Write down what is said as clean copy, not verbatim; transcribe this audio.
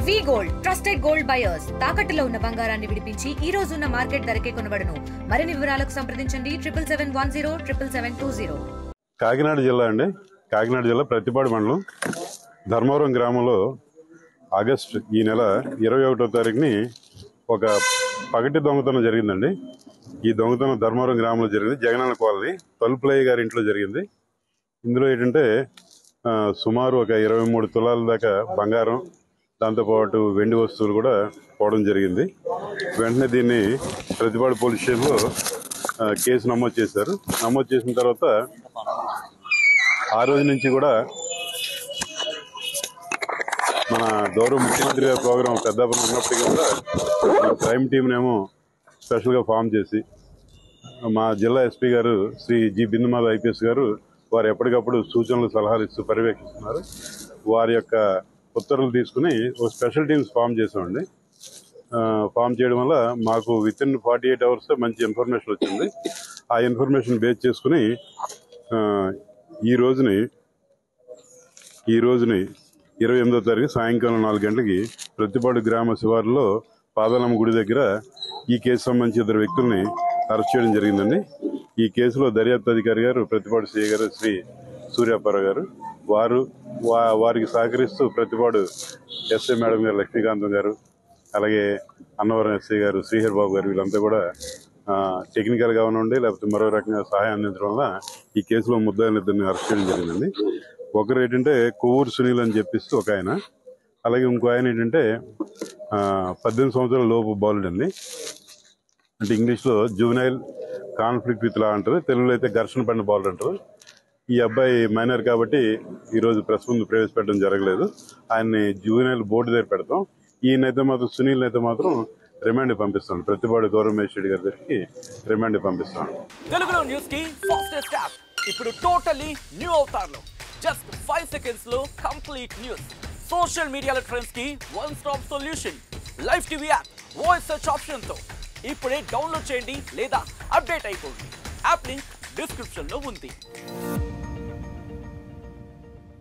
వి gold trusted gold buyers తాకట్టులో ఉన్న బంగారాన్ని విడిపించి ఈ రోజు ఉన్న మార్కెట్ ధరకే కొనబడును. మరిన్ని వివరాలకు సంప్రదించండి 77107720. కాకినాడ జిల్లా అండి. కాకినాడ జిల్లా ప్రతిపాడు మండలం ధర్మవరం గ్రామంలో ఆగస్టు ఈ నెల 21వ తారీఖుని ఒక పగటి దొంగతనం జరిగిందండి. ఈ దొంగతనం ధర్మవరం గ్రామంలో జరిగింది. జగనన్న కాలనీ తలుపులయ్య గారి ఇంట్లో జరిగింది. ఇందులో ఏంటంటే సుమారు ఒక 23 తులాల దాకా బంగారం, దాంతోపాటు వెండి వస్తువులు కూడా పోవడం జరిగింది. వెంటనే దీన్ని ప్రతిపాడు పోలీస్ స్టేషన్లో కేసు నమోదు చేశారు. నమోదు చేసిన తర్వాత ఆ రోజు నుంచి కూడా మన గౌరవ ముఖ్యమంత్రి గారి ప్రోగ్రాం పెద్దాపురం ఉన్నప్పటికీ కూడా క్రైమ్ టీంనేమో స్పెషల్గా ఫామ్ చేసి మా జిల్లా ఎస్పీ గారు శ్రీ జి బిందుమాధవ్ ఐపీఎస్ గారు వారు ఎప్పటికప్పుడు సూచనలు సలహాలు ఇస్తూ పర్యవేక్షిస్తున్నారు. వారి యొక్క ఉత్తర్వులు తీసుకుని ఒక స్పెషల్ టీమ్స్ ఫామ్ చేసామండి. ఫామ్ చేయడం వల్ల మాకు విత్ ఇన్ 48 అవర్స్ మంచి ఇన్ఫర్మేషన్ వచ్చింది. ఆ ఇన్ఫర్మేషన్ బేస్ చేసుకుని ఈ రోజుని 28వ తారీఖు సాయంకాలం 4 గంటలకి ప్రతిపాడు గ్రామ శివారులో పాదాలమ్మ గుడి దగ్గర ఈ కేసు సంబంధించి 2 వ్యక్తుల్ని అరెస్ట్ చేయడం జరిగిందండి. ఈ కేసులో దర్యాప్తు అధికారి గారు ప్రతిపాడు సిఐ గారు శ్రీ సూర్యాపరావు గారు, వారికి సహకరిస్తూ ప్రతిపాడు ఎస్ఐ మేడం గారు లక్ష్మీకాంతం గారు, అలాగే అన్నవరం ఎస్ఐ గారు శ్రీహర్ బాబు గారు, వీళ్ళంతా కూడా టెక్నికల్గా ఉండి లేకపోతే మరో రకంగా సహాయం అందించడం వల్ల ఈ కేసులో ముద్దాయిలను 2 అరెస్ట్ చేయడం జరిగిందండి. ఒకరు ఏంటంటే కొవ్వూరు సునీల్ అని చెప్పిస్తూ ఒక ఆయన, అలాగే ఇంకో ఆయన ఏంటంటే 18 సంవత్సరాల లోపు బాలుడు అండి. అంటే ఇంగ్లీష్లో జువెనైల్ కాన్ఫ్లిక్ట్ విత్ లా అంటారు, తెలుగులో అయితే ఘర్షణ పడిన బాలుడు అంటారు. ఈ అబ్బాయి మైనర్ కాబట్టి ఈరోజు ప్రెస్ ముందు ప్రవేశపెట్టడం జరగలేదు. ఆయన్ని జువెనైల్ బోర్డు దగ్గర పెడతాం. ఈయనైతే మాత్రం సునీల్ అయితే మాత్రం రిమాండ్ పంపిస్తాను. ప్రతిపాడు గౌరవ మేజిస్ట్రేట్ గారి దగ్గరికి రిమాండ్ పంపిస్తాను. తెలుగులో న్యూస్ కి ఫాస్టెస్ట్ యాప్ ఇప్పుడు టోటల్లీ న్యూ అవతార్లో జస్ట్ 5 సెకండ్స్ లో కంప్లీట్ న్యూస్. సోషల్ మీడియాలో ట్రెండ్స్ కి one stop solution. Live TV app voice search option తో ఇప్పుడే డౌన్లోడ్ చేయండి లేదా అప్డేట్ అయిపోండి. యాప్ లింక్ డిస్క్రిప్షన్ లో ఉంది.